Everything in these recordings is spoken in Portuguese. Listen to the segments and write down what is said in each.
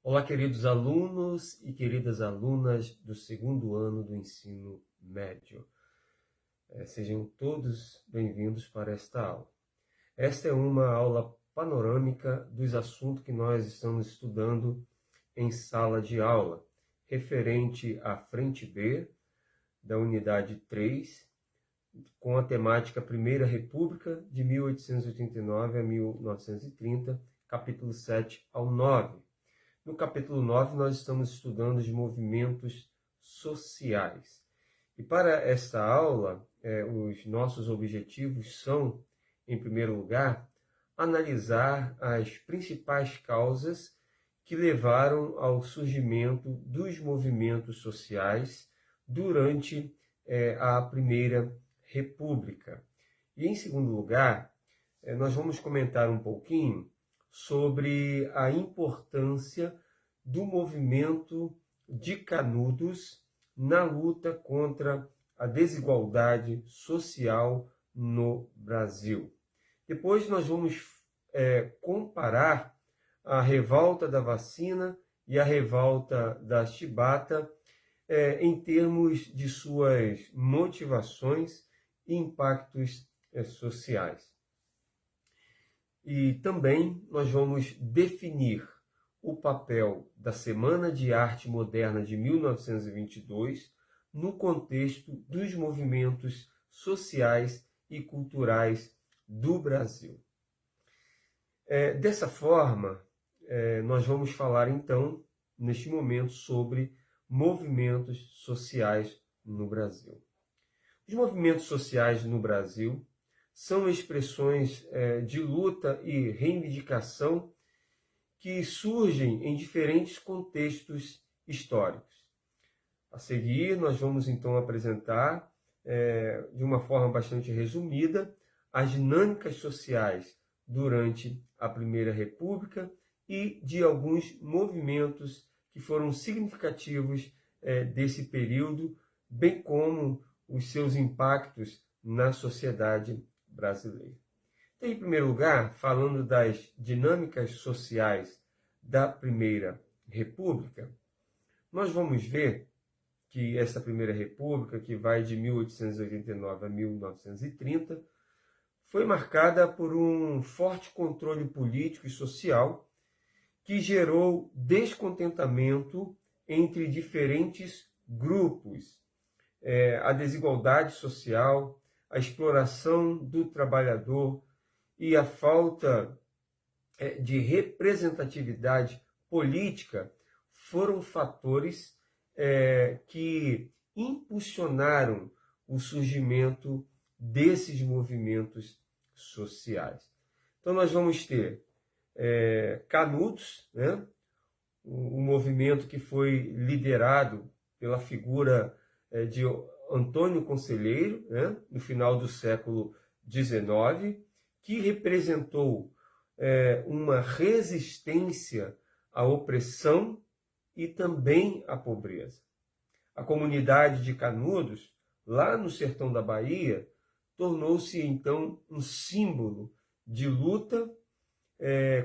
Olá, queridos alunos e queridas alunas do segundo ano do ensino médio. Sejam todos bem-vindos para esta aula. Esta é uma aula panorâmica dos assuntos que nós estamos estudando em sala de aula, referente à frente B da unidade 3, com a temática Primeira República, de 1889 a 1930, capítulo 7 ao 9. No capítulo 9, nós estamos estudando os movimentos sociais. E para esta aula, os nossos objetivos são, em primeiro lugar, analisar as principais causas que levaram ao surgimento dos movimentos sociais durante a Primeira República. E, em segundo lugar, nós vamos comentar um pouquinho sobre a importância do movimento de Canudos na luta contra a desigualdade social no Brasil. Depois nós vamos comparar a revolta da vacina e a revolta da chibata em termos de suas motivações e impactos sociais. E também nós vamos definir o papel da Semana de Arte Moderna de 1922 no contexto dos movimentos sociais e culturais do Brasil. Dessa forma, nós vamos falar então, neste momento, sobre movimentos sociais no Brasil. Os movimentos sociais no Brasil são expressões de luta e reivindicação que surgem em diferentes contextos históricos. A seguir, nós vamos então apresentar, de uma forma bastante resumida, as dinâmicas sociais durante a Primeira República e de alguns movimentos que foram significativos desse período, bem como os seus impactos na sociedade brasileira. Então, em primeiro lugar, falando das dinâmicas sociais da Primeira República, nós vamos ver que essa Primeira República, que vai de 1889 a 1930, foi marcada por um forte controle político e social que gerou descontentamento entre diferentes grupos, a desigualdade social, a exploração do trabalhador e a falta de representatividade política foram fatores que impulsionaram o surgimento desses movimentos sociais. Então nós vamos ter Canudos, né? Um movimento que foi liderado pela figura de Antônio Conselheiro, né? No final do século XIX, que representou uma resistência à opressão e também à pobreza. A comunidade de Canudos, lá no sertão da Bahia, tornou-se então um símbolo de luta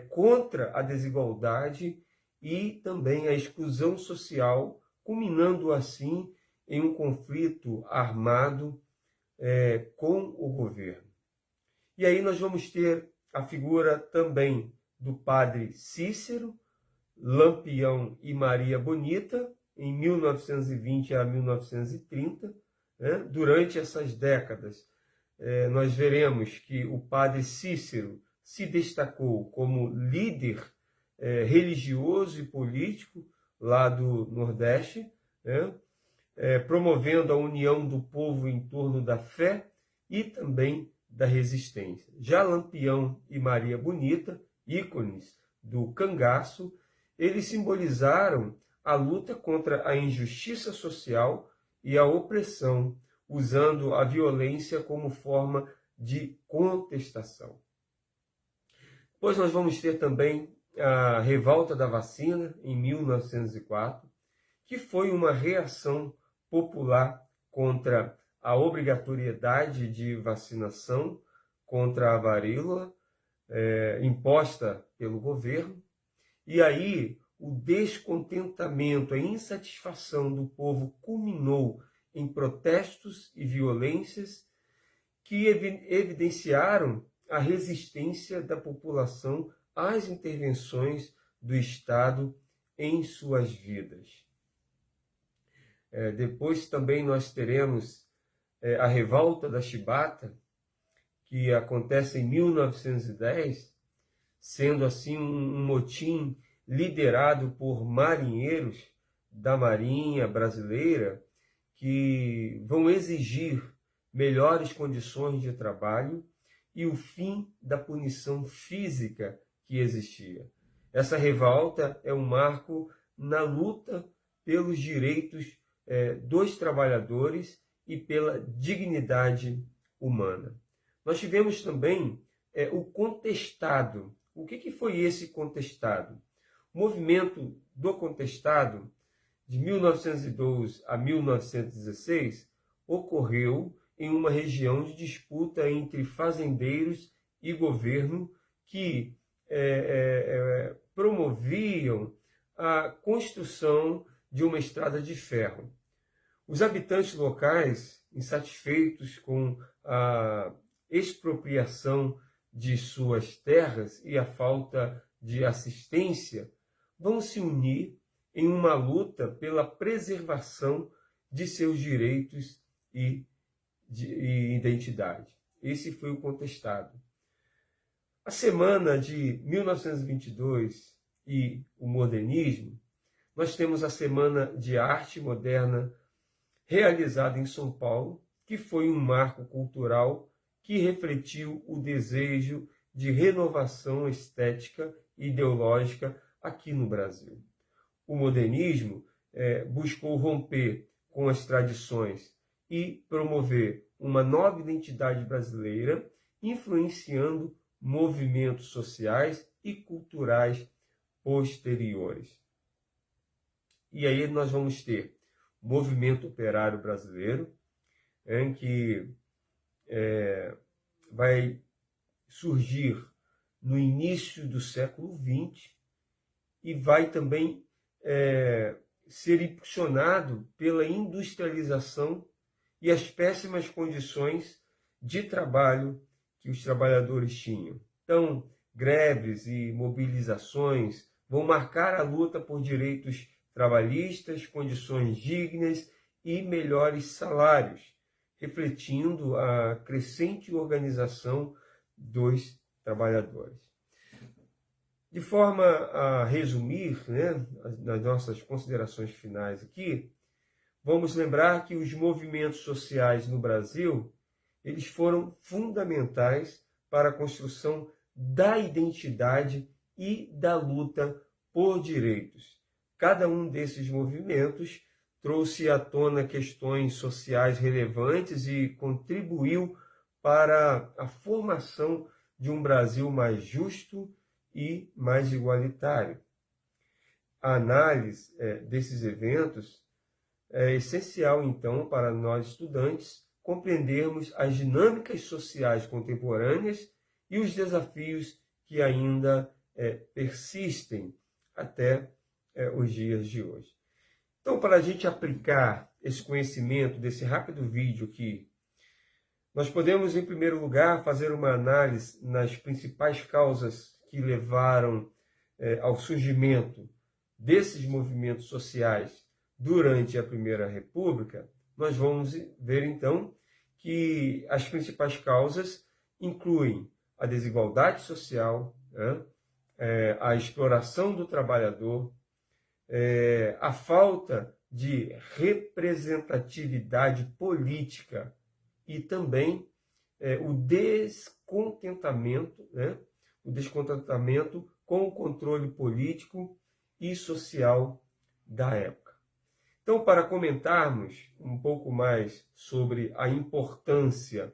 contra a desigualdade e também a exclusão social, culminando assim em um conflito armado com o governo. E aí nós vamos ter a figura também do padre Cícero, Lampião e Maria Bonita, em 1920 a 1930. Durante essas décadas, nós veremos que o padre Cícero se destacou como líder religioso e político lá do Nordeste, promovendo a união do povo em torno da fé e também da resistência. Já Lampião e Maria Bonita, ícones do cangaço, eles simbolizaram a luta contra a injustiça social e a opressão, usando a violência como forma de contestação. Depois nós vamos ter também a revolta da vacina, em 1904, que foi uma reação popular contra a obrigatoriedade de vacinação contra a varíola imposta pelo governo. E aí o descontentamento, a insatisfação do povo culminou em protestos e violências que evidenciaram a resistência da população às intervenções do Estado em suas vidas. Depois também nós teremos a Revolta da Chibata, que acontece em 1910, sendo assim um motim liderado por marinheiros da Marinha brasileira que vão exigir melhores condições de trabalho e o fim da punição física que existia. Essa revolta é um marco na luta pelos direitos dos trabalhadores e pela dignidade humana. Nós tivemos também o contestado. O que foi esse contestado? O movimento do contestado, de 1912 a 1916, ocorreu em uma região de disputa entre fazendeiros e governo que promoviam a construção de uma estrada de ferro. Os habitantes locais, insatisfeitos com a expropriação de suas terras e a falta de assistência, vão se unir em uma luta pela preservação de seus direitos e identidade. Esse foi o contestado. A semana de 1922 e o modernismo, nós temos a Semana de Arte Moderna realizada em São Paulo, que foi um marco cultural que refletiu o desejo de renovação estética e ideológica aqui no Brasil. O modernismo buscou romper com as tradições e promover uma nova identidade brasileira, influenciando movimentos sociais e culturais posteriores. E aí nós vamos ter o movimento operário brasileiro, em que vai surgir no início do século XX e vai também ser impulsionado pela industrialização e as péssimas condições de trabalho que os trabalhadores tinham. Então, greves e mobilizações vão marcar a luta por direitos trabalhistas, condições dignas e melhores salários, refletindo a crescente organização dos trabalhadores. De forma a resumir, nas nossas considerações finais aqui, vamos lembrar que os movimentos sociais no Brasil, eles foram fundamentais para a construção da identidade e da luta por direitos. Cada um desses movimentos trouxe à tona questões sociais relevantes e contribuiu para a formação de um Brasil mais justo e mais igualitário. A análise desses eventos é essencial, então, para nós estudantes compreendermos as dinâmicas sociais contemporâneas e os desafios que ainda persistem até os dias de hoje. Então, para a gente aplicar esse conhecimento desse rápido vídeo aqui, nós podemos, em primeiro lugar, fazer uma análise nas principais causas que levaram ao surgimento desses movimentos sociais durante a Primeira República. Nós vamos ver, então, que as principais causas incluem a desigualdade social, a exploração do trabalhador, a falta de representatividade política e também o descontentamento com o controle político e social da época. Então, para comentarmos um pouco mais sobre a importância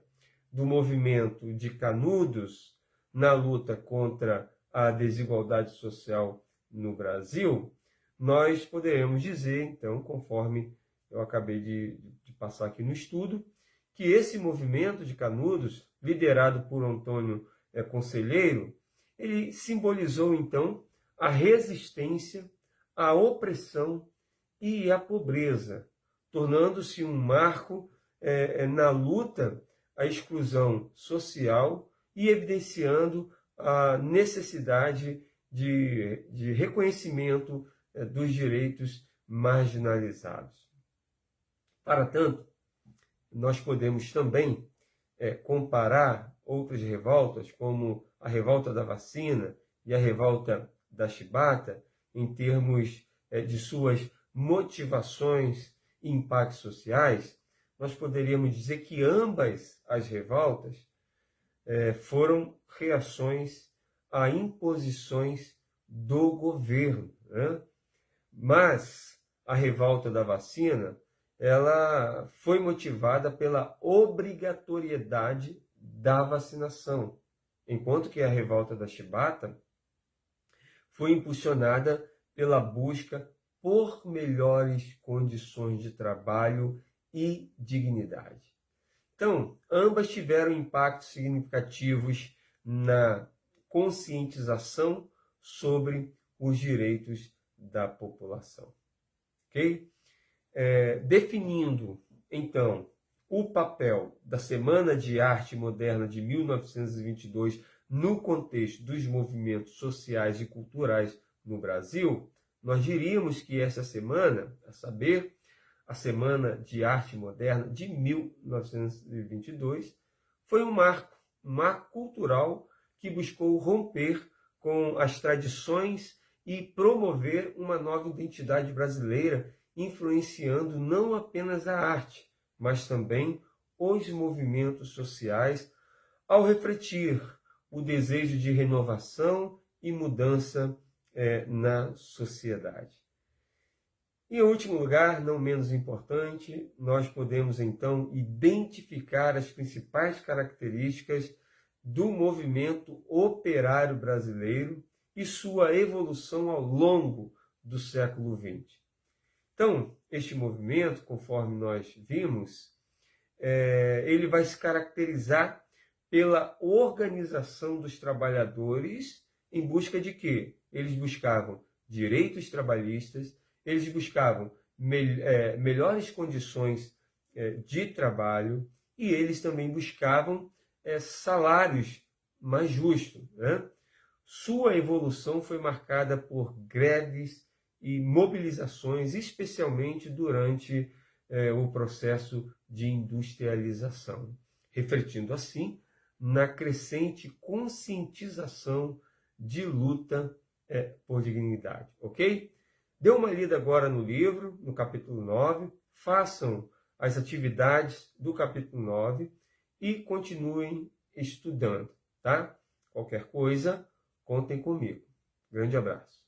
do movimento de Canudos na luta contra a desigualdade social no Brasil, nós poderemos dizer, então, conforme eu acabei de passar aqui no estudo, que esse movimento de Canudos, liderado por Antônio Conselheiro, ele simbolizou, então, a resistência a opressão e a pobreza, tornando-se um marco na luta à exclusão social e evidenciando a necessidade de reconhecimento dos direitos marginalizados. Para tanto, nós podemos também comparar outras revoltas, como a revolta da vacina e a revolta da chibata, em termos de suas motivações e impactos sociais. Nós poderíamos dizer que ambas as revoltas foram reações a imposições do governo, né? Mas a revolta da vacina, ela foi motivada pela obrigatoriedade da vacinação, enquanto que a revolta da chibata foi impulsionada pela busca por melhores condições de trabalho e dignidade. Então, ambas tiveram impactos significativos na conscientização sobre os direitos da população. Ok? Definindo, então, o papel da Semana de Arte Moderna de 1922 no contexto dos movimentos sociais e culturais no Brasil, nós diríamos que essa semana, a saber, a Semana de Arte Moderna de 1922, foi um marco cultural que buscou romper com as tradições e promover uma nova identidade brasileira, influenciando não apenas a arte, mas também os movimentos sociais, ao refletir o desejo de renovação e mudança na sociedade. E, em último lugar, não menos importante, nós podemos então identificar as principais características do movimento operário brasileiro e sua evolução ao longo do século XX. Então, este movimento, conforme nós vimos, ele vai se caracterizar pela organização dos trabalhadores em busca de quê? Eles buscavam direitos trabalhistas, eles buscavam melhores condições de trabalho e eles também buscavam salários mais justos, né? Sua evolução foi marcada por greves e mobilizações, especialmente durante o processo de industrialização, refletindo assim na crescente conscientização de luta por dignidade, ok? Dê uma lida agora no livro, no capítulo 9, façam as atividades do capítulo 9 e continuem estudando, tá? Qualquer coisa, contem comigo. Grande abraço.